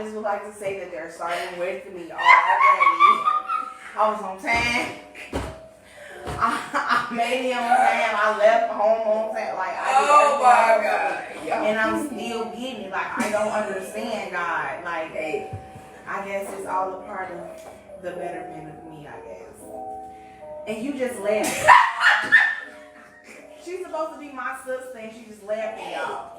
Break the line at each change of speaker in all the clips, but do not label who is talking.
just would like to say that they're starting with me already. I was on time. I made it on time. I left home on time. Like, I did everything. And I'm still getting it. Like, I don't understand, God. Like, hey, I guess it's all a part of the betterment of me, I guess. And you just laughed. She's supposed to be my sister, and she just laughed at y'all.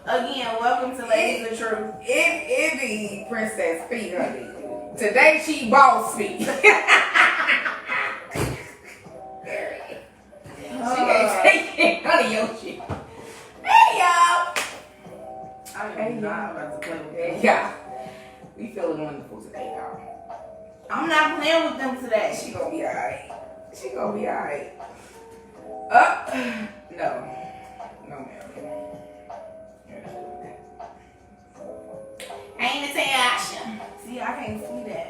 Again, welcome to Ladies of Truth.
It be Princess P, honey. Today she boss speak. She ain't taking none of your shit. Hey y'all.
I'm not about to play with them.
Yeah. We feeling wonderful today, y'all.
I'm not playing with them today.
She gonna be alright. She gonna be alright. No. No, ma'am.
Ain't it Tasha? See, I can't see that.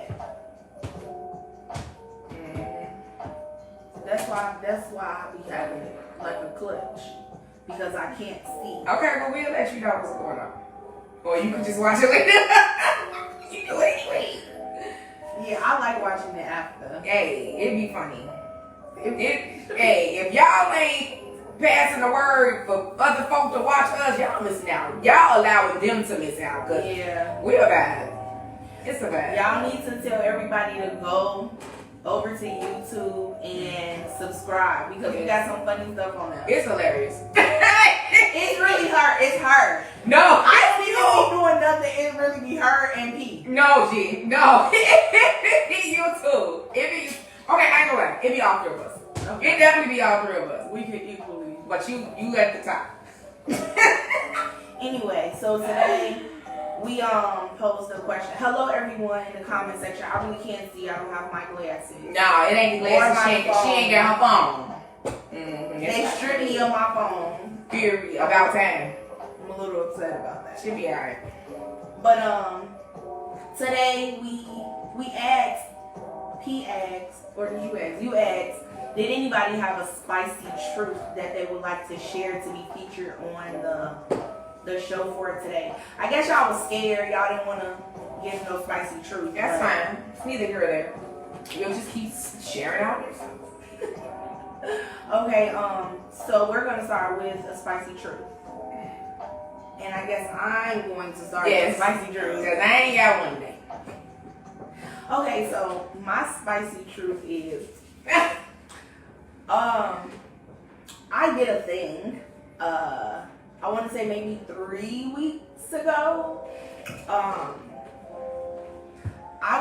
That's why I be having it like a clutch. Because I can't see.
Okay, well we'll let you know what's going on. Or you can just watch it later. You do it anyway.
Yeah, I like watching it after.
Hey, it'd be funny. Hey, if y'all ain't passing the word for other folks to watch us, y'all missing out. Y'all allowing them to miss out. Cause
yeah,
we're bad. It's a bad.
Y'all need to tell everybody to go over to YouTube and subscribe because we got some funny stuff on there.
It's hilarious.
It's really her. It's her.
No,
I don't even be doing nothing. It really be her and P.
No, G. No. You too. It be okay. I ain't gonna lie. It be all three of us. Okay. It definitely be all three of us.
We could equally,
but you at the top.
Anyway, so today we posed a question. Hello everyone in the comment section. I really can't see. I don't have my glasses.
No, it ain't glasses. She ain't got her phone.
They stripped me of my phone.
Period. About time.
I'm a little upset about that.
She'll be alright.
But today we asked, P asked, or did you ask? You asked, did anybody have a spicy truth that they would like to share to be featured on the show for today? I guess y'all was scared. Y'all didn't want to give no spicy truth.
That's fine. It's neither here or there. You'll just keep sharing out yourself.
Okay, so we're gonna start with a spicy truth. And I guess I'm going to start with a spicy truth.
Because I ain't got one today.
Okay, so my spicy truth is I did a thing, I want to say maybe 3 weeks ago. I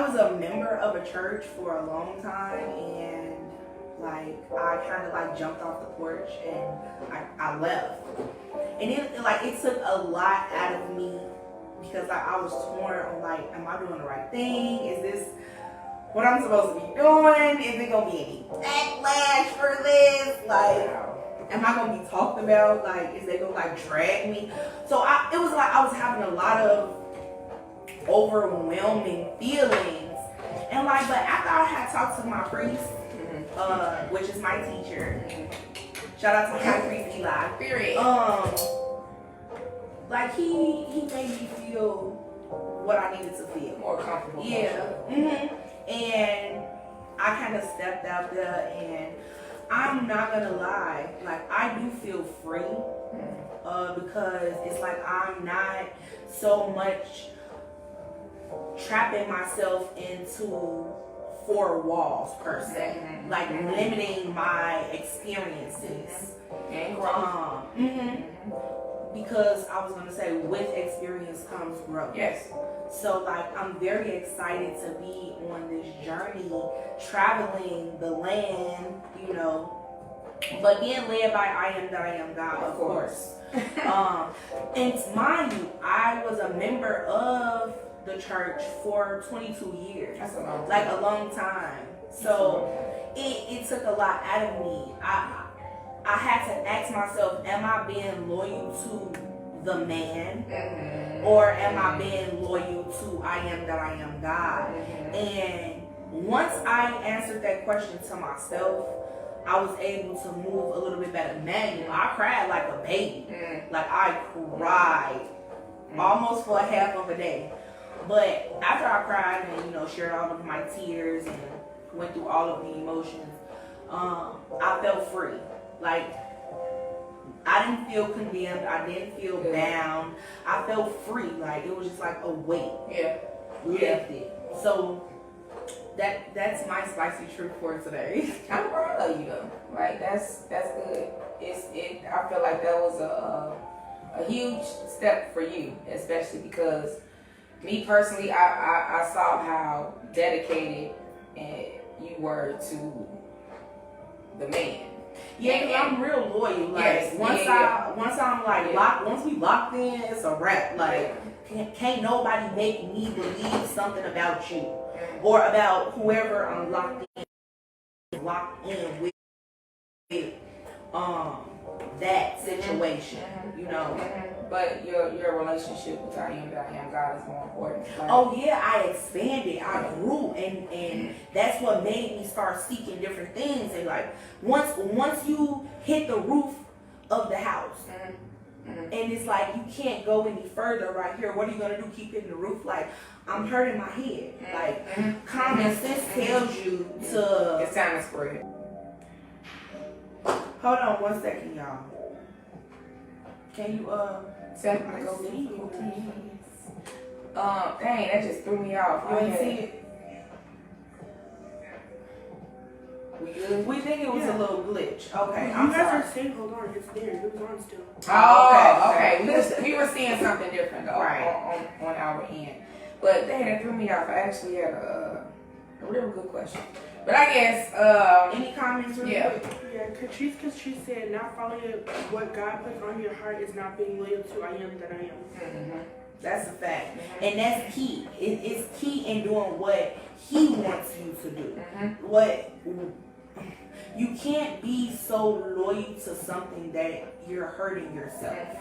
was a member of a church for a long time, and like I kind of like jumped off the porch and I left. And it took a lot out of me because like I was torn on like, am I doing the right thing? Is this what I'm supposed to be doing? Is it gonna be any backlash for this? Like, am I gonna be talked about? Like, is they gonna like drag me? So it was like I was having a lot of overwhelming feelings, and like, but after I had talked to my priest, which is my teacher, shout out to my priest Eli.
Period.
Like he made me feel what I needed to feel,
more comfortable.
Yeah. And I kind of stepped out there, and I'm not gonna lie, like I do feel free, because it's like I'm not so much trapping myself into 4 walls per se, like limiting my experiences. Because I was gonna say, with experience comes growth.
Yes.
So like I'm very excited to be on this journey, traveling the land, you know, but being led by I am that I am God, of course. And mind you, I was a member of the church for 22 years.
That's a long time.
Like a long time. So it took a lot out of me. I had to ask myself, am I being loyal to the man? Or am I being loyal to I am that I am God? And once I answered that question to myself, I was able to move a little bit better. Man, I cried like a baby. Like I cried almost for a half of a day. But after I cried and, you know, shared all of my tears and went through all of the emotions, I felt free. Like, I didn't feel condemned. I didn't feel bound. I felt free. Like, it was just like a weight lifted. So that's my spicy truth for today.
I'm proud of you though. Like that's good. I feel like that was a huge step for you, especially because me personally, I saw how dedicated you were to the man.
Yeah, because I'm real loyal. Like once I'm like locked, once we locked in, it's a wrap. Like can't nobody make me believe something about you or about whoever I'm locked in with. That situation, you know.
But your relationship with I am God is more important. Like,
oh yeah, I expanded, I grew, and that's what made me start seeking different things. And like once you hit the roof of the house, and it's like you can't go any further right here. What are you gonna do? Keep hitting the roof? Like I'm hurting my head. Like common sense tells you to.
It's time to spread.
Hold on 1 second, y'all. Can you
set my go dang, that just threw me off.
You ain't see it?
We good?
We think it was a little glitch. Okay,
You
I'm
guys
sorry.
are saying hold on, it's there. It was on still.
Oh, okay. We were seeing something different though,
Right.
on our end. But dang, that threw me off. I actually had a real good question. But I guess
Any comments? Really quick?
Yeah, Catrice said not following what God puts on your heart is not being loyal to I am that I am.
That's a fact, and that's key. It's key in doing what He wants you to do. What you can't be so loyal to something that you're hurting yourself.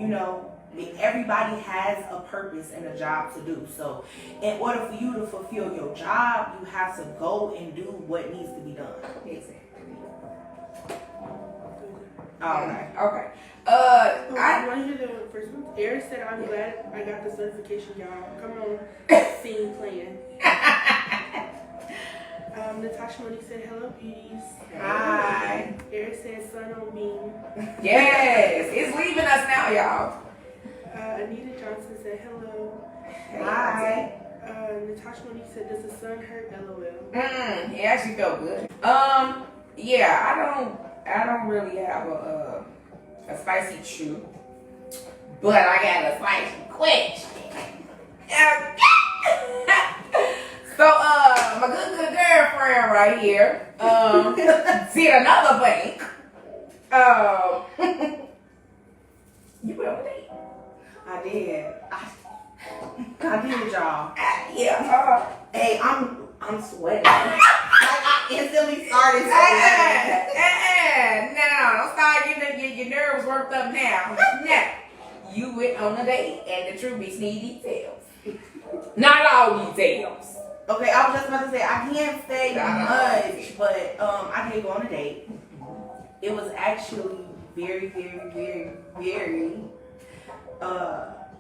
You know. Everybody has a purpose and a job to do. So in order for you to fulfill your job, you have to go and do what needs to be done.
Exactly.
Okay.
I want to hear the first one. Eric said, I'm glad I got the certification, y'all. Come on, scene playing. Natasha Monique said, hello, beauties.
Hi.
Eric said, sun on beam.
Yes, it's leaving us now, y'all.
Anita Johnson said, hello.
Hi.
Natasha Monique said, does the sun hurt? LOL.
It actually felt good. Yeah, I don't really have a spicy truth, but I got a spicy question. So, my good girlfriend right here, did another thing. You went on a date.
I did. I did, y'all.
Yeah.
Hey, I'm sweating. Like I instantly started sweating.
No, don't start getting your nerves worked up now. Now, you went on a date, and the truth is need details. Not all details.
Okay, I was just about to say I can't say much, but I did go on a date. It was actually very, very, very, very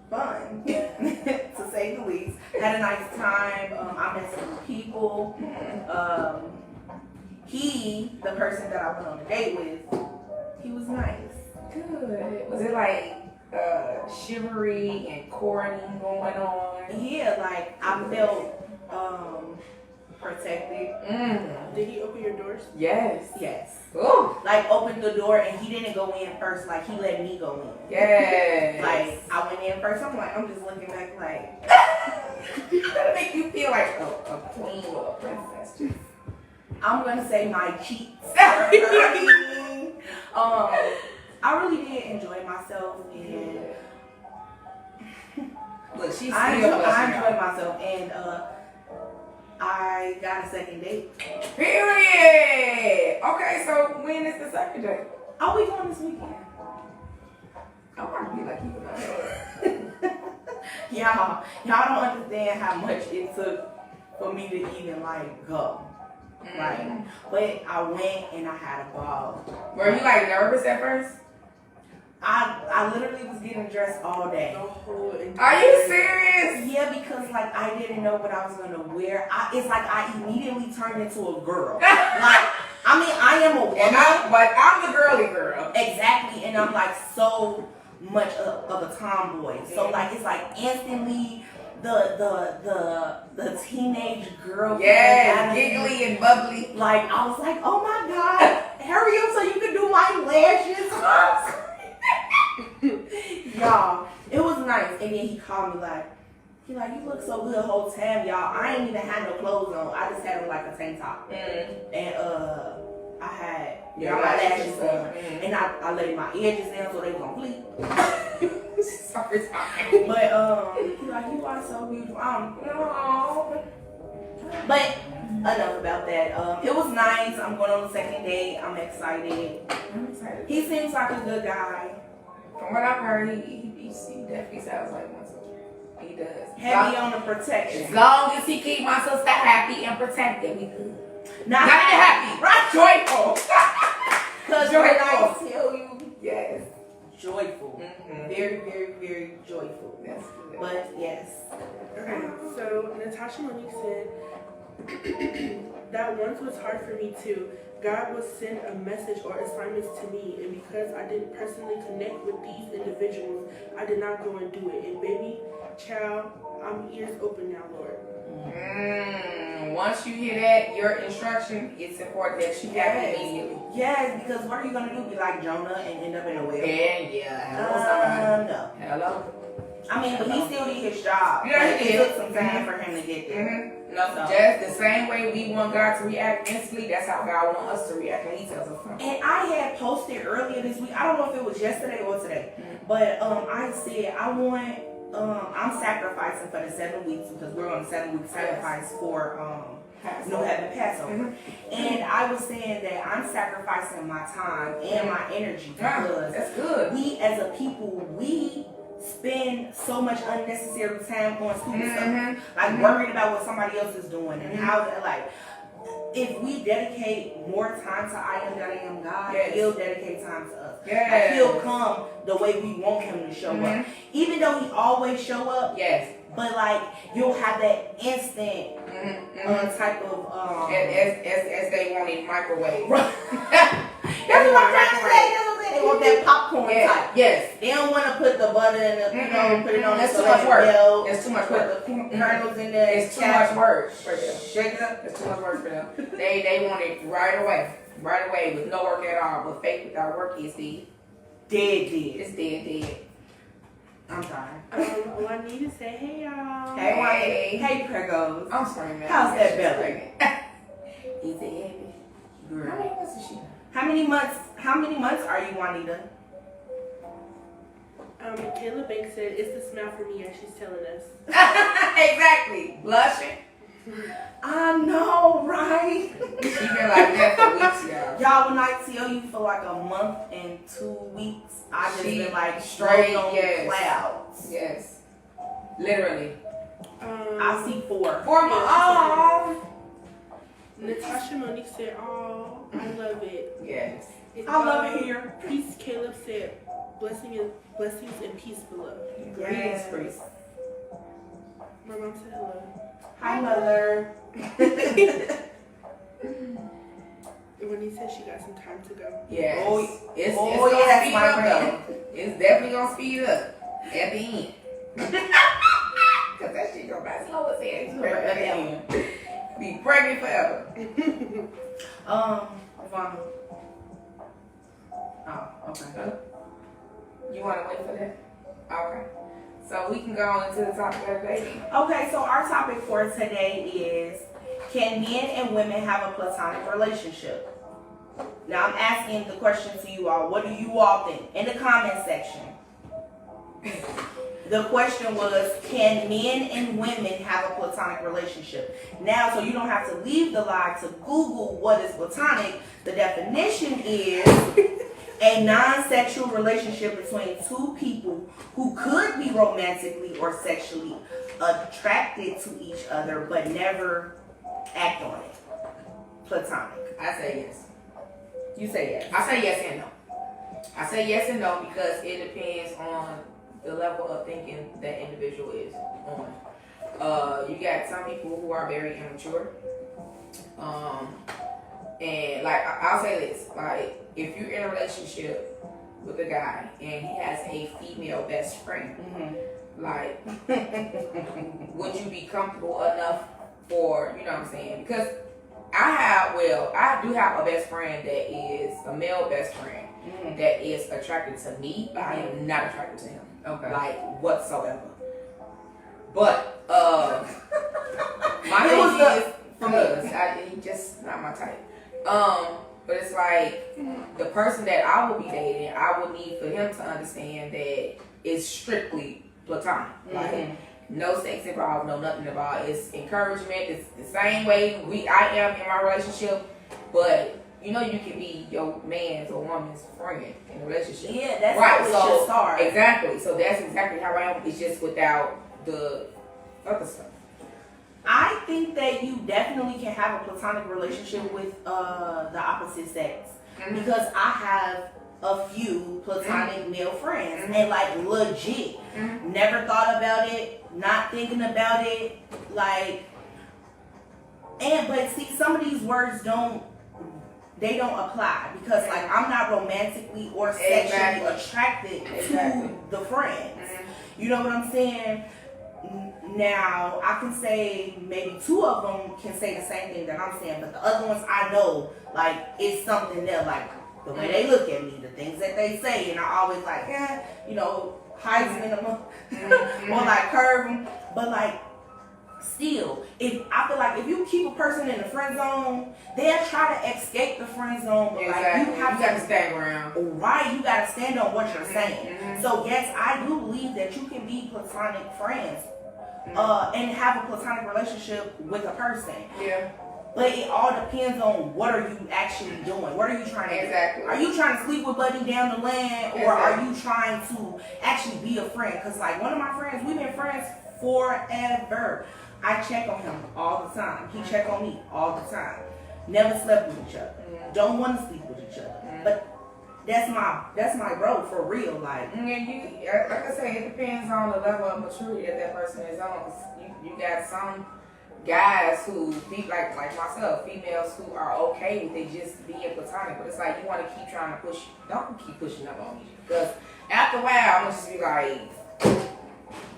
fun, to say the least. Had a nice time. I met some people. The person that I went on a date with, he was nice.
Good. Was it like chivalry and courting going on?
Yeah, like I felt protected.
Did he open your doors?
Yes.
Yes.
Ooh.
Like opened the door and he didn't go in first. Like he let me go in.
Yes.
Like I went in first. I'm just looking back like.
That'll make you feel like a queen or a princess.
I'm gonna say my cheeks are hurting. I really did enjoy myself and
look, she's
I
still
enjoyed myself and I got a second date.
Period. Okay, so when is the second date?
Are we going this weekend?
I want to be like you.
Y'all don't understand how much it took for me to even like go. Right. But I went and I had a ball.
Were you like nervous at first?
I literally was getting dressed all day.
The whole
Are you serious?
Yeah, because like I didn't know what I was gonna wear. It's like I immediately turned into a girl. Like I mean, I am a woman,
but I'm the girly girl.
exactly, and I'm like so much of a tomboy. So like it's like instantly the teenage girl.
Yeah, giggly and bubbly.
Like I was like, oh my god, hurry up so you can do my lashes. Y'all, it was nice. And then he called me like, you look so good the whole time, y'all. I ain't even had no clothes on. I just had on like a tank top. And I had my lashes on. And I laid my edges down so they was on fleek.
Sorry.
But he's like, you are so beautiful. No. But enough about that. It was nice. I'm going on the second date. I'm excited. He seems like a good guy.
From what I've heard, he definitely sounds like one. He does.
Heavy on the protection.
As long as he keep my sister happy and protected, we good.
Not
even happy,
right?
Joyful.
Because
Joyful.
I tell you,
Yes.
Joyful. Very, very, very joyful.
That's good.
But yes.
Okay, so Natasha Monique said, that once was hard for me too. God would send a message or assignments to me, and because I didn't personally connect with these individuals, I did not go and do it. And baby, child, I'm ears open now, Lord.
Once you hear that, your instruction, it's important that you have it immediately.
Yes, because what are you going to do? Be like Jonah and end up in a whale?
And yeah,
no.
Hello.
I mean, but he still did his job.
Yeah,
Like,
he
it
did.
took some time for him to get there.
No, just the same way we want God to react instantly, that's how God wants us to react when he tells us something.
And I had posted earlier this week, I don't know if it was yesterday or today, but I said I'm sacrificing for the 7 weeks because we're on the 7-week sacrifice for New Heaven Passover. And I was saying that I'm sacrificing my time and my energy because
that's good.
We as a people, we spend so much unnecessary time on stupid stuff, like worrying about what somebody else is doing and how they're like. If we dedicate more time to I am that I am God, he'll dedicate time to us. Like he'll come the way we want him to show up. Even though he always show up, but like you'll have that instant type of
as they want it microwave.
That's what I'm trying to say. They want that popcorn type.
Yes.
They don't want to put the butter in the, put it on
That's
the
too much work.
It's
too much
put
work.
the kernels in there.
It's too much work for them.
Shake it up.
It's too much work for them. They want it right away with no work at all. But faith without work is dead.
Dead.
It's dead.
I'm sorry.
Well, I need to say, hey y'all.
Hey, Pregos.
I'm sorry, man.
How's that belly?
Is it heavy?
Girl.
How many months is she?
How many months are you, Juanita?
Kayla Banks said it's the smell for me, as she's telling us.
Exactly. Blushing.
I know, right?
She been like that for weeks, y'all.
Y'all, when I tell you for like a month and 2 weeks, I just been like
straight
on clouds.
Yes. Literally.
I see 4.
4 months.
Natasha Monique said, oh, I love it.
Yes.
I love it here.
Priest Caleb said, blessings and peace below.
Yes, priest.
My mom said hello.
Hi, mother.
When he said she got some time to go.
Yes. It's
yes,
speed
my
up
friend.
though. It's definitely gonna speed up at the end. Cause that shit gonna be slow as hell. Be pregnant forever.
Ivana. Oh, okay.
You wanna wait for that? Okay. So we can go on into the topic of the day.
Okay, so our topic for today is, can men and women have a platonic relationship? Now I'm asking the question to you all. What do you all think? In the comment section. The question was, can men and women have a platonic relationship? Now, so you don't have to leave the live to Google what is platonic. The definition is a non-sexual relationship between 2 people who could be romantically or sexually attracted to each other but never act on it. platonic?
I say yes.
You say yes.
I say yes and no. I say yes and no because it depends on the level of thinking that individual is on. You got some people who are very immature. And like I'll say this, like if you're in a relationship with a guy and he has a female best friend, like would you be comfortable enough for, you know what I'm saying? Because I do have a best friend that is a male best friend that is attracted to me, but I am not attracted to him.
Okay.
Like whatsoever. But my
It was
thing is from us, he just not my type. But it's like the person that I will be dating, I would need for him to understand that it's strictly platonic. Like no sex involved, no nothing involved. It's encouragement. It's the same way I am in my relationship, but you know you can be your man's or woman's friend in a relationship.
Yeah, that's
right.
how it
So
should start.
exactly. So that's exactly how I am. It's just without the other stuff.
I think that you definitely can have a platonic relationship with the opposite sex because I have a few platonic male friends and like legit never thought about it, not thinking about it, like, and but see, some of these words don't apply because like I'm not romantically or sexually attracted to the friends. You know what I'm saying? Now, I can say maybe two of them can say the same thing that I'm saying, but the other ones I know, like, it's something there, like, the way they look at me, the things that they say, and I always like, you know, Heisman them or like curve them, but like, still, I feel like if you keep a person in the friend zone, they'll try to escape the friend zone, but like, you have
to stand around.
Right, you gotta stand on what you're saying. So yes, I do believe that you can be platonic friends. And have a platonic relationship with a person. Yeah. But it all depends on what are you actually doing. What are you trying to do? Are you trying to sleep with Buddy down the lane? Or are you trying to actually be a friend? Because like one of my friends, we've been friends forever. I check on him all the time. He check on me all the time. Never slept with each other. Don't want to sleep with each other. But that's my bro for real, like.
Like I say, it depends on the level of maturity that person is on. You got some guys who be like myself, females who are okay with it just being platonic, but it's like you want to keep trying to push. Don't keep pushing up on me because after a while I'm gonna just be like,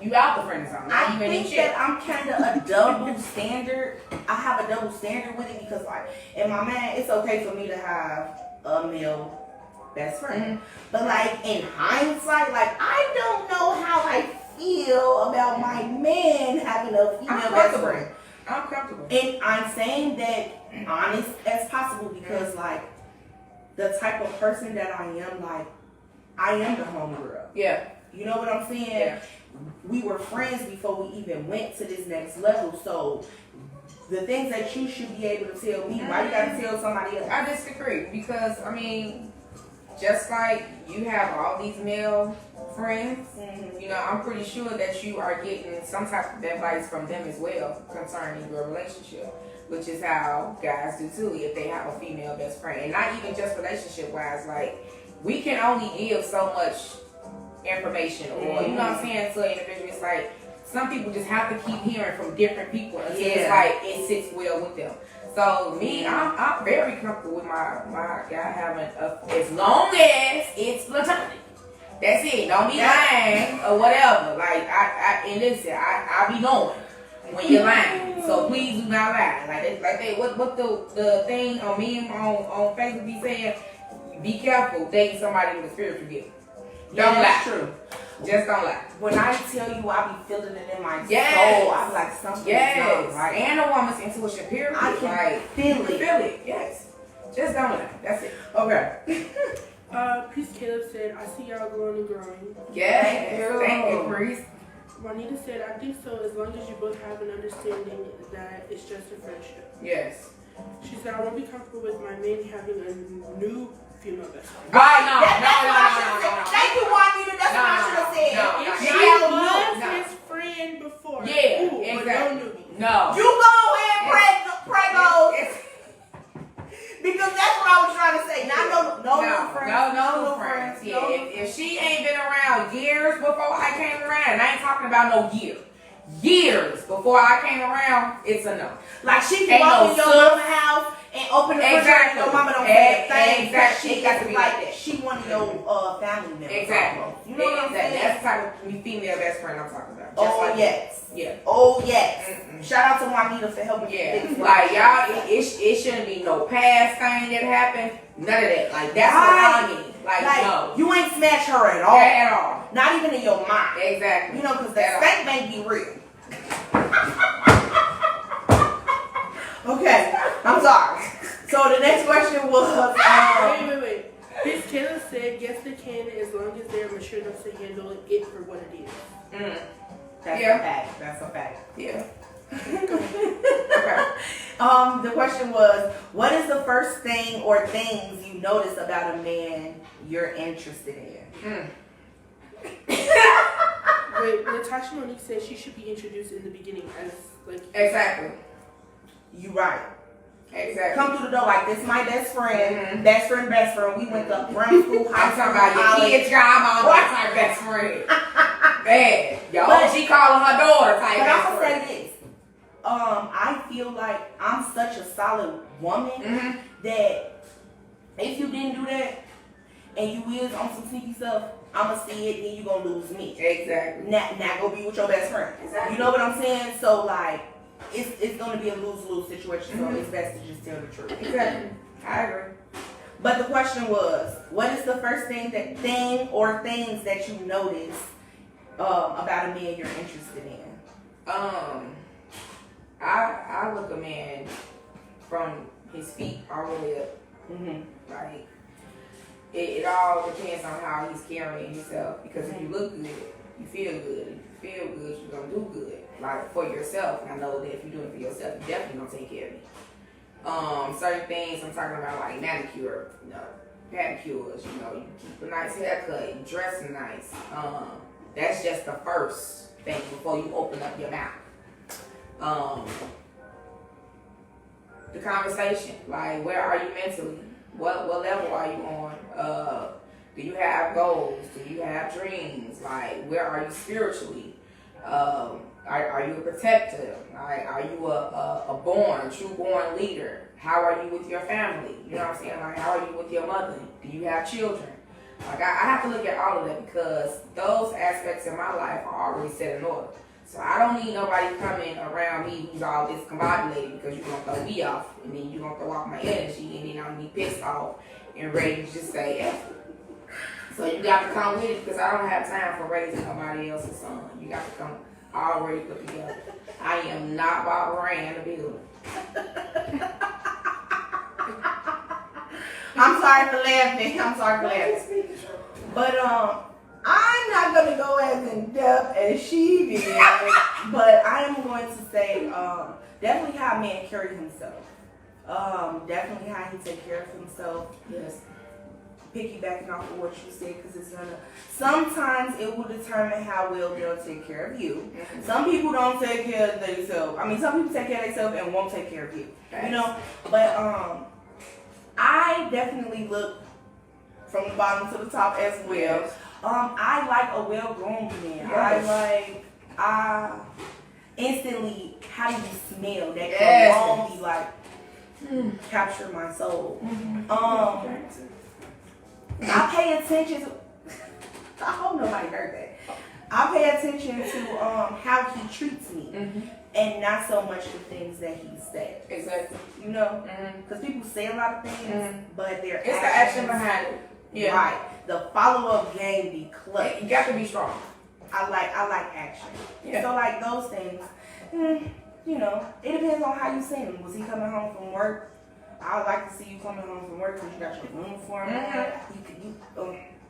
you out the friend zone.
I think that I'm kind of a double standard. I have a double standard with it because like, in my man, it's okay for me to have a male best friend. But like in hindsight, like I don't know how I feel about my man having a female best friend.
I'm comfortable.
And I'm saying that honest as possible because like the type of person that I am, like I am the homegirl. Yeah. You know what I'm saying? Yeah. We were friends before we even went to this next level. So the things that you should be able to tell me, why you gotta tell somebody else?
I disagree because I mean, just like you have all these male friends, you know, I'm pretty sure that you are getting some type of advice from them as well concerning your relationship, which is how guys do too if they have a female best friend. And not even just relationship wise, like we can only give so much information or you know what I'm saying to an individual. It's like some people just have to keep hearing from different people until it's like it sits well with them. So me, I'm very comfortable with my guy having as long as it's platonic. That's it. Don't be lying or whatever. Like and listen, I be knowing when you're lying. So please do not lie. Like they what the thing on me on Facebook be saying, be careful dating somebody with a spiritual gift. Don't lie.
That's true.
Just don't lie.
When I tell you I be feeling it in my soul, I'm like something's not right.
And a woman's intuition, period.
I can feel it.
Yes. Just don't lie. That's it.
Okay.
Priest Caleb said, I see y'all growing and growing.
Yes. Thank you, Priest.
Juanita said, I think so as long as you both have an understanding that it's just a friendship.
Yes.
She said, I won't be comfortable with my man having a new female best friend.
Right, no.
Thank you, Juanita. That's what I should have said.
She was his friend before.
Yeah,
Ooh,
exactly.
But no newbie.
No.
You go ahead, prego.
she ain't been around years before I came around, and I ain't talking about no year. Years before I came around, it's a no.
Like she can walk in your mama's house and open the refrigerator and your mama don't say a thing.
Exactly.
She got to be like that. She one of your family members.
Exactly.
You know what I'm saying?
That's the type of female best friend I'm talking about. Just
Oh
like
yes.
Yeah.
Oh yes.
Mm-mm.
Shout out to Juanita for helping.
Yeah. Like y'all, it shouldn't be no past thing that happened. None of that. Like that's what I mean. Like no.
You ain't smash her at all.
At all.
Not even in your mind.
Exactly.
You know, because the spank may be real. Okay, I'm sorry. So the next question was,
wait. Miss Taylor said yes they can as long as they're mature enough to handle it for what it is.
That's a fact. That's a fact.
Yeah.
Okay. The question was, what is the first thing or things you notice about a man you're interested in?
Wait, Natasha Monique said she should be introduced in the beginning as like.
Exactly.
You right.
Exactly.
Come through the door like this. My best friend, best friend. We went to grammar school, high
I'm
school,
talking about your
college.
kids' job on my best friend. Bad. Yo, she calling her daughter type
But
best
I'm gonna
friend.
say this. I feel like I'm such a solid woman that if you didn't do that and you is on some sneaky stuff, I'ma see it and you gonna lose me.
Exactly.
Now go be with your best friend.
Exactly.
You know what I'm saying? So like, it's gonna be a lose-lose situation. So it's best to just tell the truth.
Exactly. I agree.
But the question was, what is the first thing or things that you notice about a man you're interested in?
I look a man from his feet all the way up. Like it all depends on how he's carrying himself. Because if you look good, you feel good. If you feel good, you're gonna do good. Like for yourself, and I know that if you're doing it for yourself, you definitely gonna take care of me. Certain things I'm talking about, like manicure, pedicures. You keep a nice haircut, you dressing nice. That's just the first thing before you open up your mouth. The conversation, like where are you mentally? What level are you on? Do you have goals? Do you have dreams? Like where are you spiritually? Are you a protector? Are you a true born leader? How are you with your family? You know what I'm saying? Like how are you with your mother? Do you have children? Like I have to look at all of that because those aspects in my life are already set in order. So I don't need nobody coming around me who's all discombobulated because you're going to throw me off and then you're going to throw off my energy and then I'm going to be pissed off and ready to just say F. So you got to come with it because I don't have time for raising somebody else's son. You got to come already put together. I am not Bob Moran in the building.
I'm sorry for laughing. But I'm not gonna go as in depth as she did. But I am going to say definitely how a man carry himself. Definitely how he take care of himself.
Yes.
Piggybacking off of what you said, because it's gonna. Sometimes it will determine how well they'll take care of you. Some people don't take care of themselves. I mean, some people take care of themselves and won't take care of you.
Right.
You know, but I definitely look from the bottom to the top as well.
Yes.
I like a well-groomed man.
Yes.
I instantly, how do you smell? That
Yes.
cologne be like capture my soul. I pay attention to. I hope nobody heard that. I pay attention to how he treats me, and not so much the things that he says.
Exactly.
You know, because people say a lot of things, but their
It's the action behind it. Yeah.
Right. The follow-up game be clutch.
You got to be strong.
I like action.
Yeah.
So like those things, you know, it depends on how you see him. Was he coming home from work? I would like to see you coming home from work because you got your uniform on.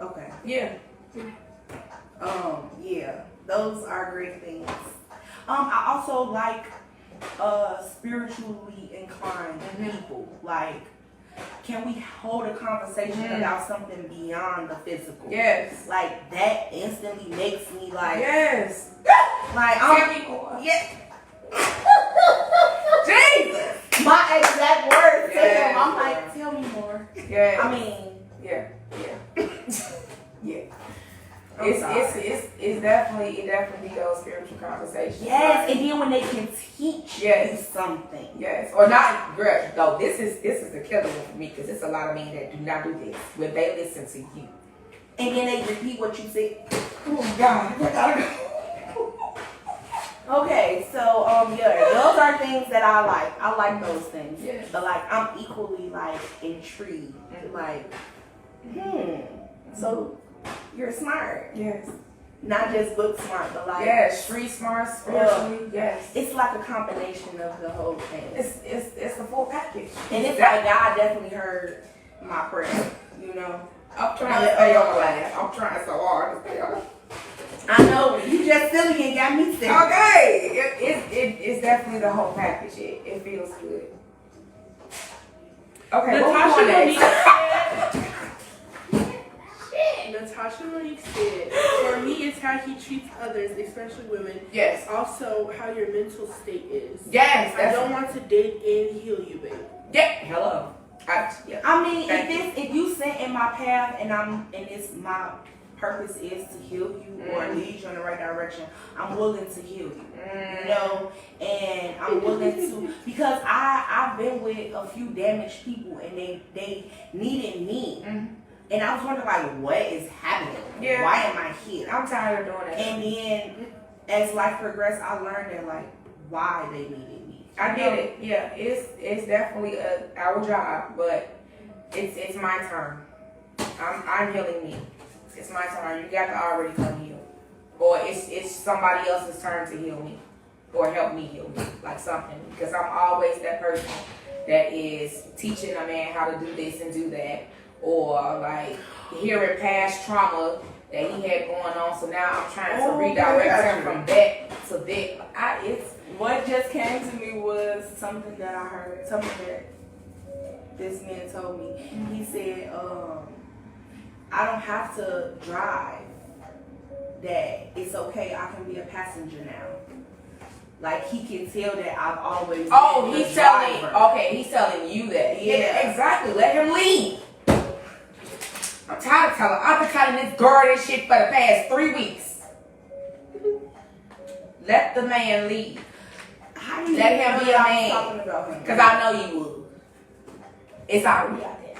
Okay.
Yeah.
Yeah. Those are great things. I also like spiritually inclined people. Like, can we hold a conversation about something beyond the physical?
Yes.
Like that instantly makes me like.
Yes.
Like
Tell me more.
Yeah.
Jesus.
My exact words to him. I'm
Yes.
like, tell me more.
Yeah.
I mean,
Yeah. Yeah. It's definitely be those spiritual conversations.
Yes, and then when they can teach you something.
Yes, or not, girl. No, this is the killer one for me because it's a lot of men that do not do this when they listen to you,
and then they repeat what you said.
Oh God, I gotta go.
Okay, so yeah, those are things that I like. I like those things.
Yes.
But like I'm equally like intrigued. Like, so you're smart.
Yes.
Not just book smart, but like
street smart, spiritually. Yes.
It's like a combination of the whole thing.
It's the full package.
And it's like God definitely heard my prayer, you know.
I'm trying to stay on class. I'm trying so hard to stay on.
I know, you just silly and got me sick.
Okay. It's definitely the whole package. It feels good. Okay,
Natasha Monique
said,
Natasha Monique said, for me, it's how he treats others, especially women.
yes.
Also, how your mental state is.
Yes.
I don't want to date and heal you, babe.
Yeah. Hello.
I mean, if you sit in my path and it's my purpose is to heal you or lead you in the right direction, I'm willing to heal you. You know, and I'm willing to, because I've been with a few damaged people and they needed me. And I was wondering, like, what is happening?
Yeah.
Why am I here?
I'm tired of doing that.
And then as life progressed, I learned that, like, why they needed me.
I get it. Yeah, it's definitely our job, but it's my turn. I'm healing me. It's my turn. You got to already come heal, or it's somebody else's turn to heal me, or help me heal me, like something. Because I'm always that person that is teaching a man how to do this and do that, or like hearing past trauma that he had going on. So now I'm trying to redirect him from that to that.
What just came to me was something that I heard, something that this man told me. He said, I don't have to drive, that it's okay, I can be a passenger now. Like, he can tell that I've always been
he's
the
telling,
driver.
okay, he's telling you that.
Yeah.
Exactly. Let him lead. I'm tired of telling. I've been telling this girl this shit for the past 3 weeks. Let the man lead.
How do you
Let him be a man.
talking about him?
Because I know you would. It's already out there.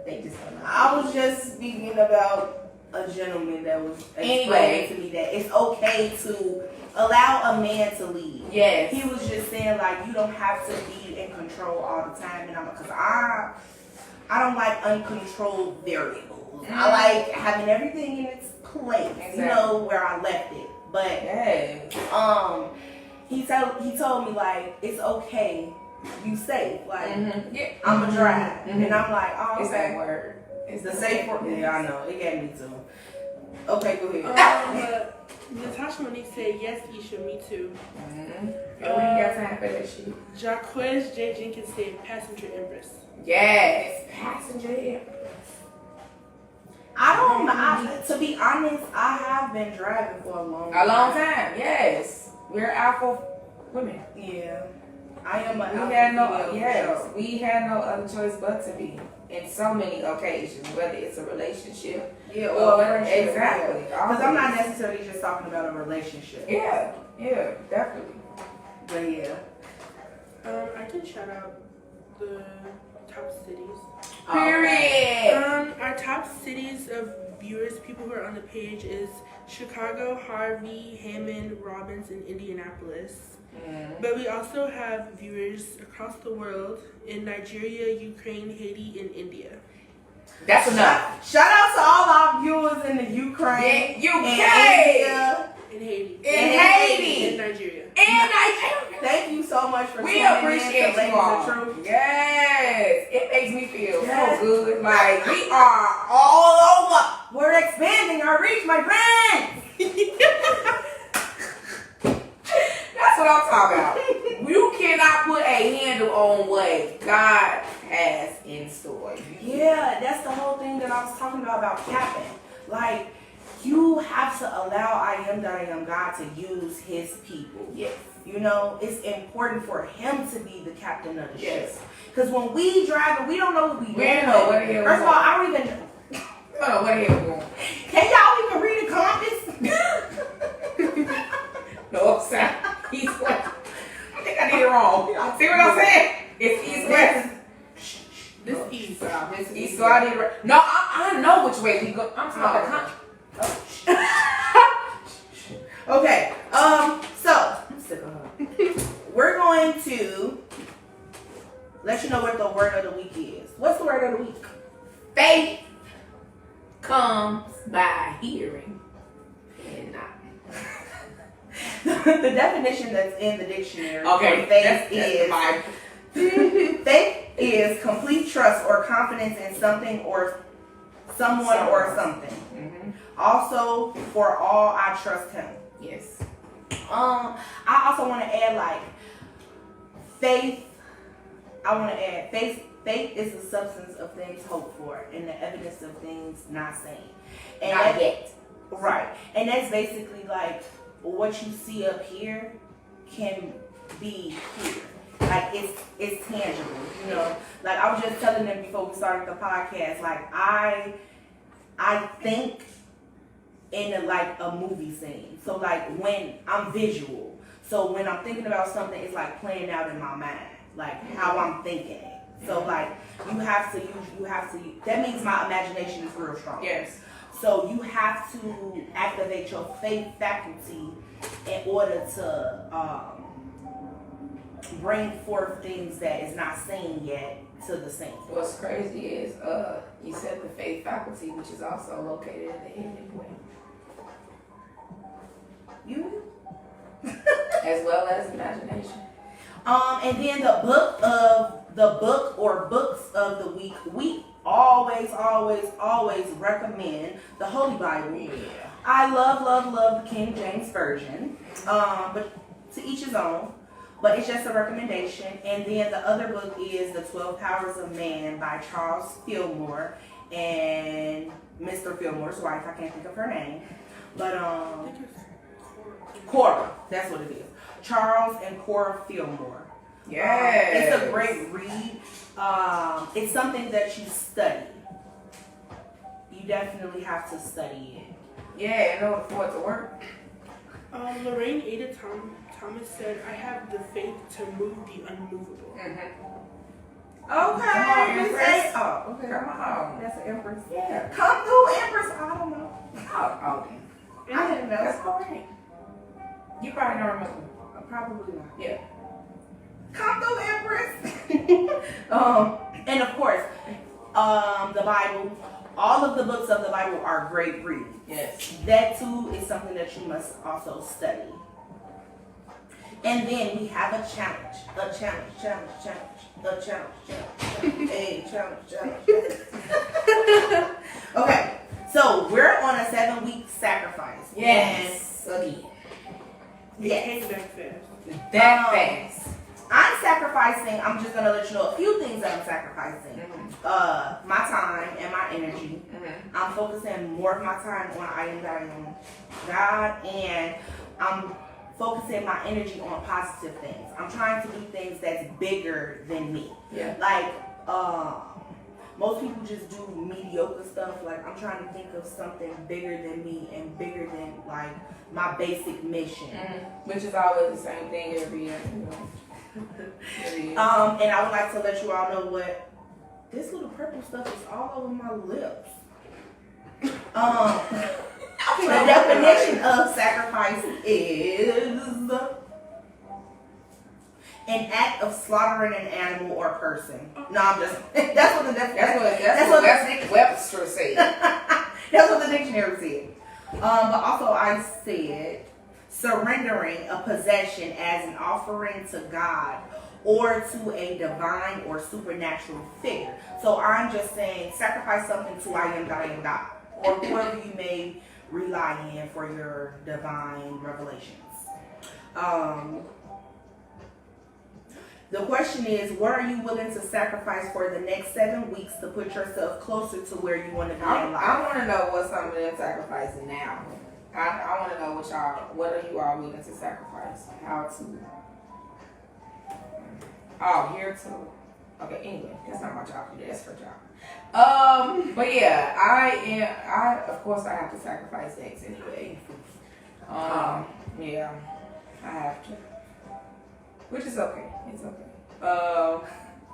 They just don't know.
I was just speaking about a gentleman that was explaining
Anyway.
to me that it's okay to allow a man to lead.
Yes.
He was just saying, like, you don't have to be in control all the time, and because I don't like uncontrolled variables. I like having everything in its place,
Exactly.
you know, where I left it. But
Yes.
he told me, like, it's okay, you safe, like
Yeah.
I'm a drive, and I'm like, oh,
It's
okay.
that word.
It's the safe word. Yeah, I know. It got me too. Okay, go ahead.
Natasha Monique said, yes, Isha, me too.
We ain't got time for that shit.
Jaquez J. Jenkins said, passenger empress.
Yes. Passenger.
To be honest, I have been driving for a long time.
A long time. Yes. We're alpha women.
Yeah. I am a
We had no other choice but to be in so many occasions, whether it's a relationship.
Yeah,
or
or friendship.
exactly.
Because I'm not necessarily just talking about a relationship.
Yeah, definitely.
But yeah.
I can shout out the top cities.
Period.
Our top cities of viewers, people who are on the page, is Chicago, Harvey, Hammond, Robbins, and Indianapolis. But we also have viewers across the world in Nigeria, Ukraine, Haiti, and India.
That's enough.
Shout out to all our viewers in the Ukraine,
UK,
In Haiti.
in Haiti,
In Nigeria.
in Nigeria.
Thank you so much for
We
tuning in
appreciate
to Ladies
you all.
of Truth.
Yes, it makes me feel
Yes.
so good. Like we are all over.
We're expanding our reach, my friends.
That's what I'm talking about. You cannot put a handle on what God has in store.
Yeah, that's the whole thing that I was talking about capping. Like, you have to allow I am God to use his people.
Yes.
You know, it's important for him to be the captain of the ship.
Yes.
Because when we drive and we don't know what we doing.
don't know what the hell
First of all, I don't even.
I don't know what the hell we're going.
Can y'all even read the comments? Okay. So
I'm sick of her.
we're going to let you know what the word of the week is. What's the word of the week?
Faith comes by hearing and not.
The definition that's in the dictionary
Okay,
for faith
that's
is
my.
faith is complete trust or confidence in something or someone or something.
Mm-hmm.
Also, for all I trust him.
Yes.
I also want to add like faith. I want to add faith. Faith is the substance of things hoped for and the evidence of things not seen. And
Not yet.
Right. And that's basically like what you see up here can be here. Like it's tangible, you know. Like I was just telling them before we started the podcast, like I think in like a movie scene. So like when I'm visual. So when I'm thinking about something, it's like playing out in my mind, like how I'm thinking it. So like you have to that means my imagination is real strong.
Yes.
So you have to activate your faith faculty in order to bring forth things that is not seen yet to the scene.
What's crazy is you said the faith faculty, which is also located in the head anyway.
You?
As well as imagination.
And then the book or books of the week. We always recommend the Holy Bible.
Yeah.
I love the King James Version. But to each his own. But it's just a recommendation. And then the other book is The 12 Powers of Man by Charles Fillmore and Mr. Fillmore's wife. I can't think of her name. But Cora. That's what it is. Charles and Cora Fillmore.
Yes.
It's a great read. It's something that you study. You definitely have to study it.
Yeah, in order for it to work.
Lorraine Ada Thomas said, I have the faith to move the unmovable.
Mm-hmm.
Okay.
Come on,
Miss
Empress.
A. Oh, okay.
Come on.
That's an Empress.
Yeah.
Come through, Empress. I don't know.
Oh,
I didn't know.
that's all right. You probably don't remember.
Probably not.
Yeah.
Come through, Empress. And of course, the Bible. All of the books of the Bible are great reads.
Yes.
That too is something that you must also study. And then we have a challenge. A challenge. Hey, challenge. Okay, so we're on a 7-week sacrifice.
Yes.
And,
It came back fast.
That fast.
I'm sacrificing, I'm just going to let you know a few things that I'm sacrificing. My time and my energy.
Mm-hmm.
I'm focusing more of my time on I am God, and I'm focusing my energy on positive things. I'm trying to do things that's bigger than me.
Yeah.
Like, most people just do mediocre stuff. Like, I'm trying to think of something bigger than me and bigger than, like, my basic mission.
Mm-hmm. Which is always the same thing every year. Every year.
And I would like to let you all know what this little purple stuff is all over my lips. The definition of sacrifice is an act of slaughtering an animal or person. No, I'm just. That's what the
That's what Webster said.
That's what the dictionary said. But also I said surrendering a possession as an offering to God or to a divine or supernatural figure. So I'm just saying sacrifice something to I am God, or whoever you may rely in for your divine revelations. The question is, what are you willing to sacrifice for the next 7 weeks to put yourself closer to where you want to be in life?
I want to know what some of them sacrificing now. I want to know what are you all willing to sacrifice? How to? Oh, here to. Okay, anyway, that's not my job. That's her job. But yeah, I of course I have to sacrifice sex anyway. Yeah, I have to. Which is okay. It's okay.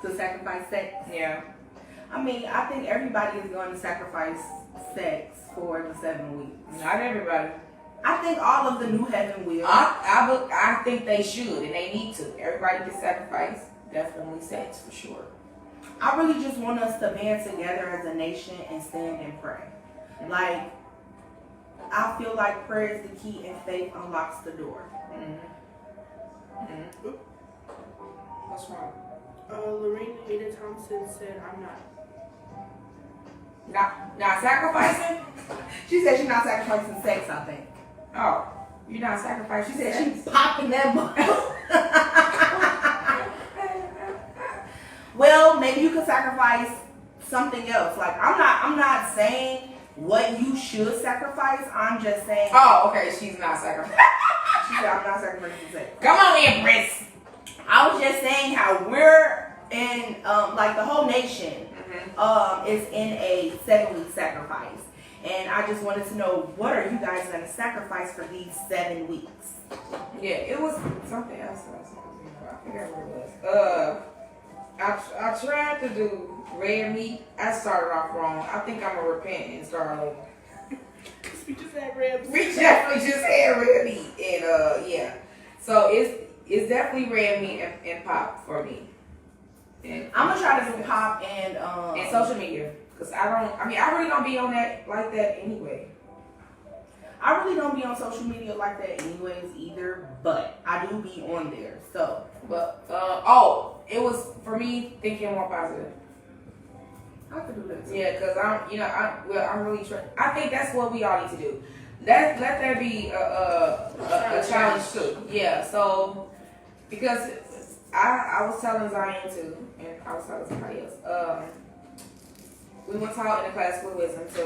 To sacrifice sex?
Yeah.
I mean, I think everybody is going to sacrifice sex for the 7 weeks.
Not everybody.
I think all of the new heaven will.
I think they should, and they need to. Everybody can sacrifice. Definitely sex, for sure.
I really just want us to band together as a nation and stand and pray.
Mm-hmm.
Like, I feel like prayer is the key and faith unlocks the door.
Mm-hmm. Mm-hmm. What's wrong?
Lorraine Ada Thompson said, I'm not.
Not sacrificing?
She said she's not sacrificing sex, I think.
Oh, you're not sacrificing.
She said
sex?
she's popping that bubble. Well, maybe you could sacrifice something else. Like, I'm not saying what you should sacrifice. I'm just saying.
Oh, okay. She's not sacrificing.
She said I'm not sacrificing sex.
Come on, Empress.
I was just saying how we're in, like the whole nation, is in a 7-week sacrifice. And I just wanted to know, what are you guys going to sacrifice for these 7 weeks?
Yeah, it was something else. I forgot what it was. I tried to do red meat. I started off wrong. I think I'm going to repent and start over.
We just had red meat.
We definitely just had red meat. And, yeah. So it's definitely red meat and pop for me. And
I'm gonna try to do pop and
social media, cause I really don't be on that like that anyway.
I really don't be on social media like that anyways either, but I do be on there. So,
but it was for me thinking more positive.
I could do that too.
Yeah, cause I'm really trying. I think that's what we all need to do. Let that be a challenge too. Yeah. So because I was telling Zion too, and I was telling somebody else. We were taught in the class with wisdom to,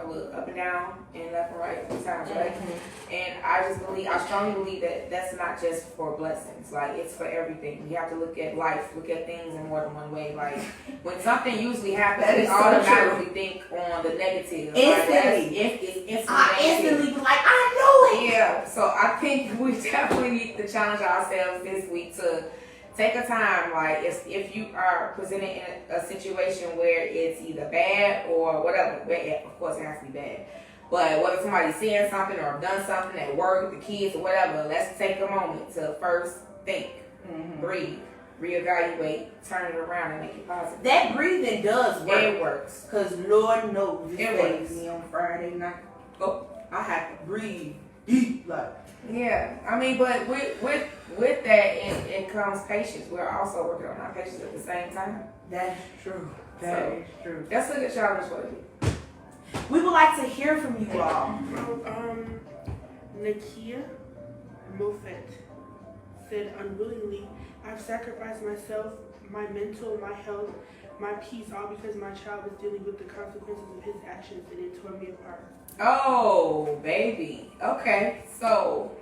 look up and down and left and right from times, right? And I strongly believe that that's not just for blessings. Like, it's for everything. You have to look at life, look at things in more than one way. Like, when something usually happens, we automatically think on the negative.
Instantly. I instantly be like, I knew it!
Yeah, so I think we definitely need to challenge ourselves this week to take a time, like if you are presented in a situation where it's either bad or whatever, of course it has to be bad. But what if somebody's saying something or done something at work with the kids or whatever, let's take a moment to first think, breathe, reevaluate, turn it around and make it positive.
That breathing does work.
It works.
Because Lord knows
it works.
Me on Friday night. Oh, I have to breathe deep, like.
Yeah, I mean, but with that, it comes patience. We're also working on our patience at the same time.
That's true. That is true.
That's a good challenge for you.
We would like to hear from you all.
Nakia Mofet said, unwillingly, I've sacrificed myself, my mental, my health, my peace, all because my child was dealing with the consequences of his actions, and it tore me apart.
Oh, baby. Okay, so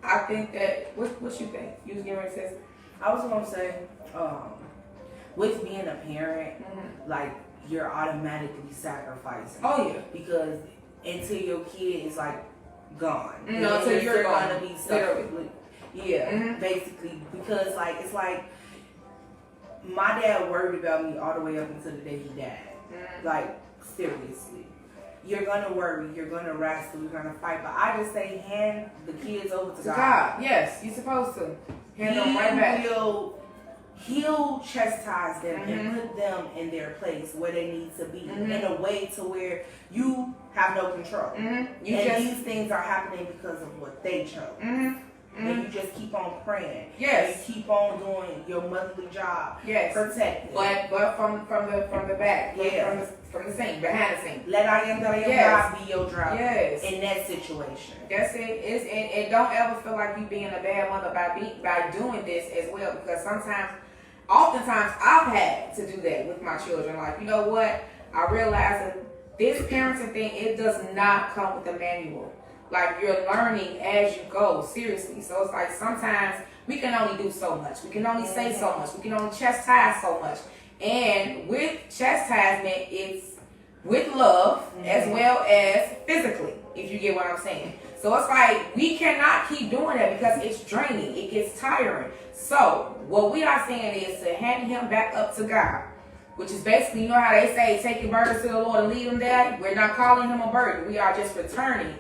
I think that what you think? You was getting ready to say something?
I was gonna say, with being a parent, like, you're automatically sacrificing.
Oh yeah,
because until your kid is like gone,
until you're
gonna be suffering. Yeah, basically, because like it's like my dad worried about me all the way up until the day he died. Like, seriously. You're gonna worry, you're gonna wrestle, you're gonna fight, but I just say hand the kids over to God.
Yes, you're supposed to. Hand them right back.
He'll chastise them and put them in their place where they need to be in a way to where you have no control. These things are happening because of what they chose. And you just keep on praying.
Yes.
And you keep on doing your motherly job.
Yes.
Protecting.
But from the back.
Yeah.
From the scene, behind the scene.
Let God be your driver.
Yes.
In that situation.
That's it. And don't ever feel like you being a bad mother by doing this as well, because oftentimes I've had to do that with my children. Like, you know what? I realize that this parenting thing, it does not come with a manual. Like, you're learning as you go, seriously. So it's like sometimes we can only do so much. We can only say so much. We can only chastise so much. And with chastisement, it's with love as well as physically, if you get what I'm saying. So it's like we cannot keep doing that because it's draining. It gets tiring. So what we are saying is to hand him back up to God, which is basically, you know how they say, take your burdens to the Lord and leave him there? We're not calling him a burden. We are just returning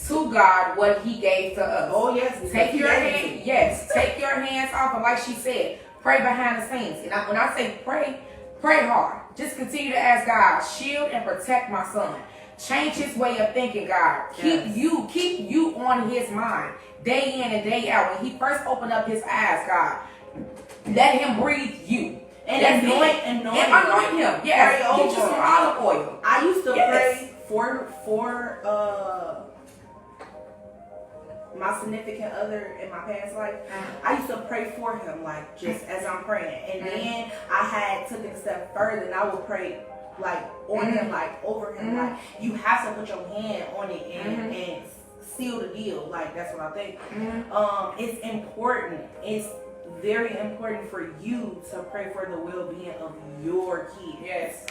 to God what He gave to us.
Oh yes.
Take your hands off, and like she said, pray behind the scenes. And when I say pray hard. Just continue to ask God, shield and protect my son. Change his way of thinking, God. Keep you on his mind day in and day out. When he first opened up his eyes, God, let him breathe you.
And anoint him.
Yes. Get you some olive oil.
I used to pray for my significant other in my past life. I used to pray for him, like just as I'm praying, and then I had took it a step further, and I would pray like on him, like over him, like you have to put your hand on it and seal the deal. Like that's what I think. It's important. It's very important for you to pray for the well-being of your kids.
Yes.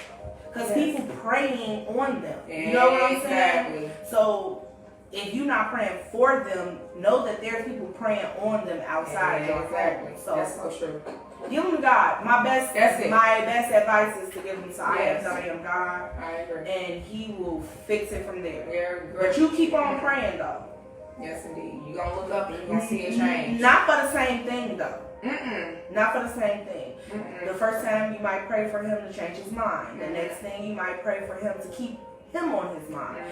Because people praying on them. You know what I'm saying? So if you're not praying for them, know that there's people praying on them outside your home. So
that's so true.
Give them to God. My best advice is to give them to I am God.
I agree.
And He will fix it from there.
Yeah,
but you keep on praying though.
Yes, indeed. You're going to look up and you're going to see a change.
Not for the same thing though. Not for the same thing. The first time you might pray for him to change his mind. The next thing you might pray for him to keep him on his mind.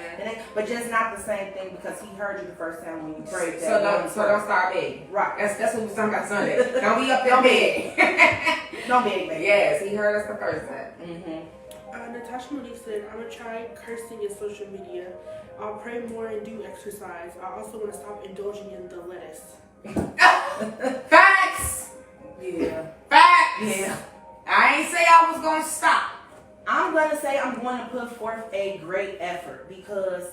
But just not the same thing because he heard you the first time when you prayed.
So don't start begging.
Right.
That's what we was talking about Sunday. Don't be up there begging.
Don't beg, baby.
Yes, he heard us the first time.
Natasha Monique said, I'm going to try cursing in social media. I'll pray more and do exercise. I also want to stop indulging in the lettuce.
Facts!
Yeah.
Facts!
Yeah.
I ain't say I was going to stop.
I'm going to say I'm going to put forth a great effort because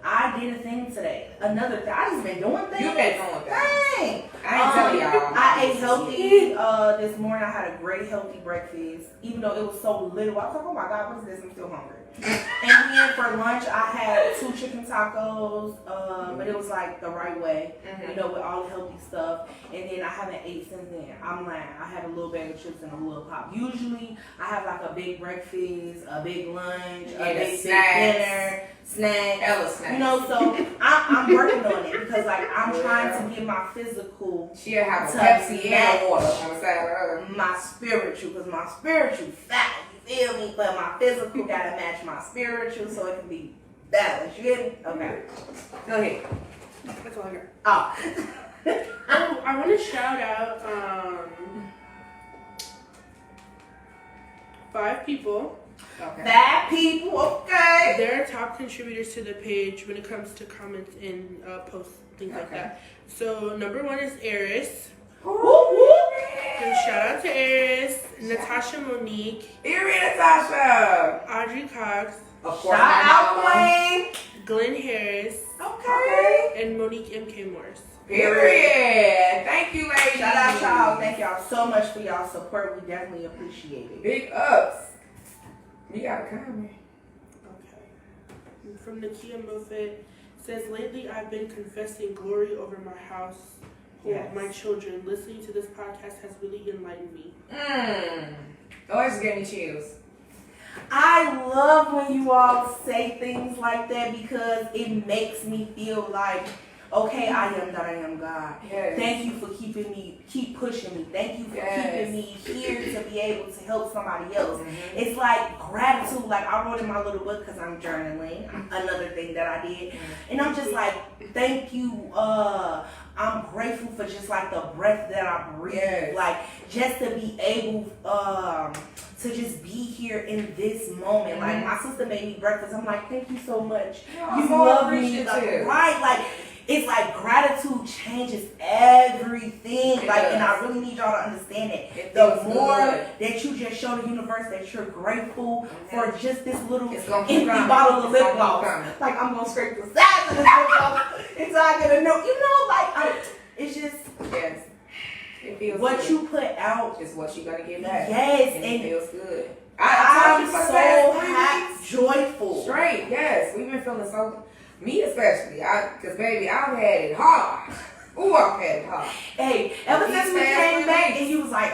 I did a thing today. Another thing. I just been doing things.
You been doing things.
Dang.
I ain't telling y'all.
I ate healthy this morning. I had a great healthy breakfast. Even though it was so little. I was like, oh my God, what is this? I'm still hungry. And then for lunch, I had 2 chicken tacos, but it was like the right way, you know, with all the healthy stuff. And then I haven't ate since then. I'm lying. I had a little bag of chips and a little pop. Usually, I have like a big breakfast, a big lunch, a big dinner, snacks. You know, so I'm working on it because like I'm trying to get my physical.
She'll have a Pepsi and water on the side of her.
My spiritual, because my spiritual fat. Feel me, but my physical gotta match my spiritual so it can be balanced. You get me? Okay. Go ahead.
That's all I got.
Oh.
I want to shout out 5 people.
Okay.
5 people, okay.
They're top contributors to the page when it comes to comments and posts, things like that. So number 1 is Eris. And shout out to Eris, Natasha Monique,
Natasha,
Audrey Cox,
shout out Wayne,
Glenn Harris, and Monique M.K. Morris.
Period. Thank you, ladies.
Shout out y'all. Thank y'all so much for y'all support. We definitely appreciate it.
Big ups. You got a comment.
Okay. From Nakia Moffett says, lately I've been confessing glory over my house. My children. Listening to this podcast has really enlightened me.
Oh, it's giving me chills.
I love when you all say things like that because it makes me feel like, okay, I am that I am God.
Yes.
Thank you for keep pushing me. Thank you for keeping me here to be able to help somebody else. It's like gratitude. Like I wrote in my little book because I'm journaling. Another thing that I did. And I'm just like, thank you. I'm grateful for just like the breath that I breathe. Like just to be able to just be here in this moment. Like my sister made me breakfast. I'm like, thank you so much. You love me. Like, right? Like it's like gratitude changes everything. And I really need y'all to understand it. The more that you just show the universe that you're grateful for just this little empty bottle of lip gloss. Like I'm gonna scrape the sides of this lip gloss until I get a note. You know, like it's just
it feels
what
good.
You put out
is what you gotta get back.
Yes,
and it feels good.
I'm so happy, joyful.
Straight, yes. We've been feeling so. Me especially, because baby, I've had it hard. Ooh, I've had it hard.
Hey, ever since we
came
back and you was like,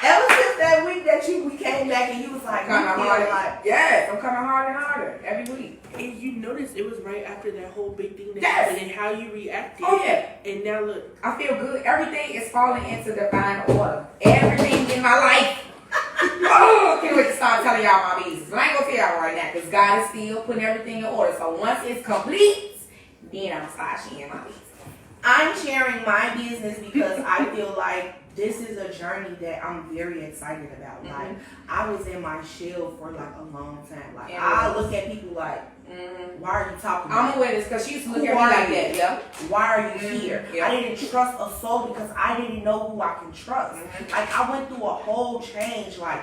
Ever since that week that we came back and you was like,
Coming
you feel
harder.
like,
Yes, I'm coming harder and harder every week.
And you noticed it was right after that whole big thing that
Yes.
happened and how you reacted.
Oh yeah.
And now look.
I feel good. Everything is falling into divine order. Everything in my life. Oh, can't wait to start telling y'all my business. But I ain't gonna tell y'all right now because God is still putting everything in order. So once it's complete, then I'm gonna start sharing my business.
I'm sharing my business because I feel like this is a journey that I'm very excited about.
Mm-hmm.
Like, I was in my shell for like a long time. Like,
Yeah.
I look at people like, why are you talking
I'm
about
aware of this because she used to look
Who
at me
are
like
you?
that. Yeah.
Why are you
Mhm.
here?
Yeah.
I didn't trust a soul because I didn't know who I can trust. Like, I went through a whole change. Like,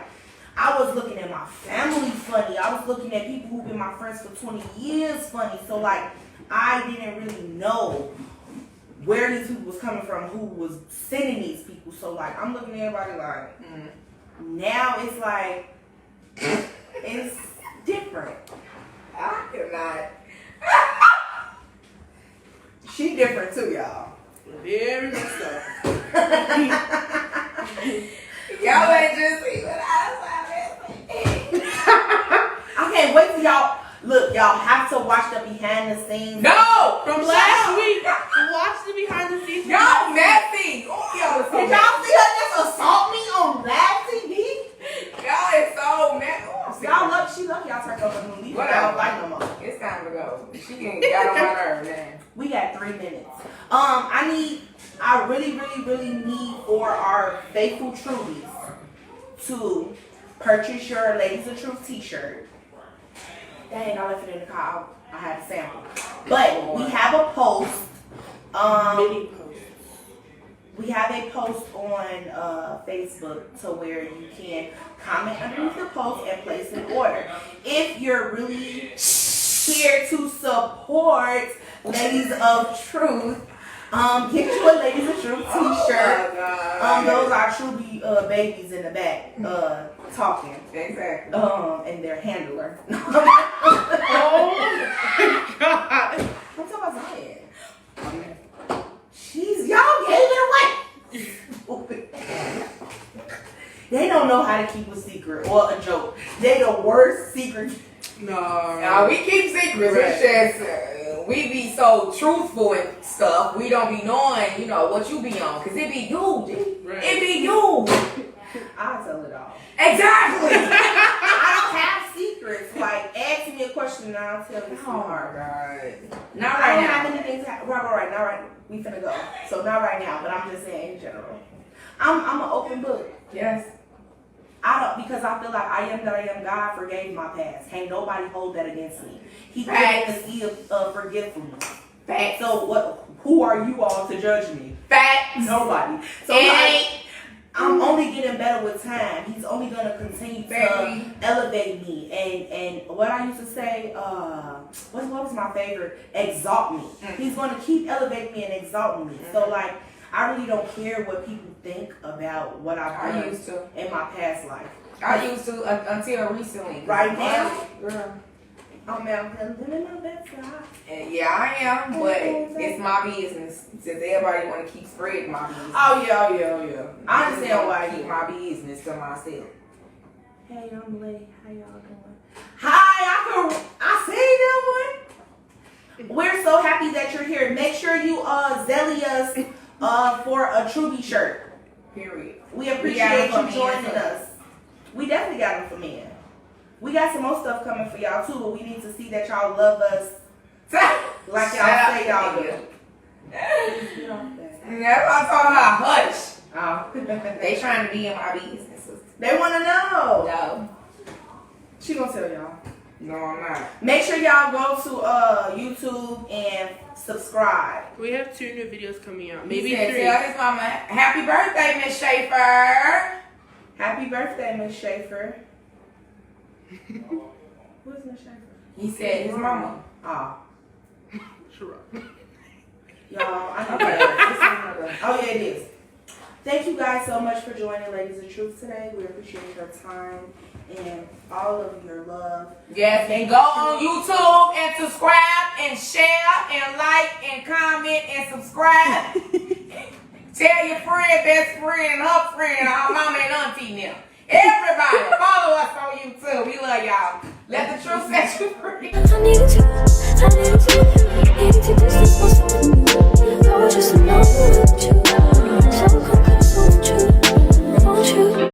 I was looking at my family funny. I was looking at people who've been my friends for 20 years funny. So, like, I didn't really know where these people was coming from, who was sending these people. So, like, I'm looking at everybody like, now it's like, it's different.
I cannot.
She different too, y'all.
Very much so.
Y'all ain't just see what I
I can't wait till y'all, look, y'all have to watch the behind the scenes.
No!
From last week, watch the behind the scenes.
Y'all messy! Oh, y'all is so
Did y'all see her just assault me on live TV?
Y'all is so messy.
Y'all lucky, she lucky y'all turned over the movie. I don't like no more.
It's time to go. She ain't got on my nerve, man.
We got 3 minutes. I really need for our faithful trulies to purchase your Ladies of Truth t-shirt. Dang, I left it in the car. I had a sample. But we have a post.
Mini post.
We have a post on Facebook to where you can comment underneath the post and place an order. If you're really here to support Ladies of Truth, get you a Ladies of Truth t-shirt. Those are truly babies in the back talking.
Exactly.
And their handler.
Oh my God.
I'm talking about Zion. Jeez, y'all gave it away. They don't know how to keep a secret or a joke. They the worst secret.
Now we keep secrets. It's just we be so truthful and stuff. We don't be knowing, what you be on, cause it be you, G.
Right.
It be you.
I'll tell it all.
Exactly.
I don't have secrets. Like, ask me a question and I'll tell you.
Oh my God. Not
I
right
don't
now.
have anything to right. Now, right, we finna go. So not right now, but I'm just saying in general. I'm an open book.
Yes.
Because I feel like I am that I am. God forgave my past. Can't nobody hold that against me. He put
Facts.
in the sea of forgetfulness.
Facts.
So who are you all to judge me?
Facts.
Nobody. So like, I'm only getting better with time. He's only gonna continue to elevate me. And what I used to say, what was my favorite? Exalt me. He's gonna keep elevating me and exalting me. So like, I really don't care what people think about what I've
I
done
used to.
in my past life.
I used to until recently.
Right now?
Girl.
I'm out here living my best life.
And yeah, I am, but it's my business. Since everybody want to keep spreading my business.
Oh yeah. I understand why
I keep my business to myself.
Hey, young lady, how y'all doing? Hi, I see that one. We're so happy that you're here. Make sure you zelly us for a Truby shirt.
Period.
We appreciate
them
you
for
joining
men,
us. We definitely got them for men. We got some more stuff coming for y'all too, but we need to see that y'all love us like y'all say y'all do.
That's why I told her hush.
Oh.
They trying to be in my business.
They want to know.
No.
She gonna tell y'all.
No, I'm not.
Make sure y'all go to YouTube and subscribe.
We have 2 new videos coming out.
Maybe
Maybe 3.
tell his mama, happy birthday, Miss Schaefer.
Happy birthday, Miss Schaefer. Who's Miss Schaefer?
He said his mama.
Oh.
Sure.
Y'all, I know that. Oh, yeah, it is. Thank you guys so much for joining Ladies of Truth today. We appreciate your time and all of your love.
Yes, and go on YouTube and subscribe and share and like and comment and subscribe. Tell your best friend, her friend, our mama and auntie now. Everybody, follow us on YouTube. We love y'all. Let the truth set you free.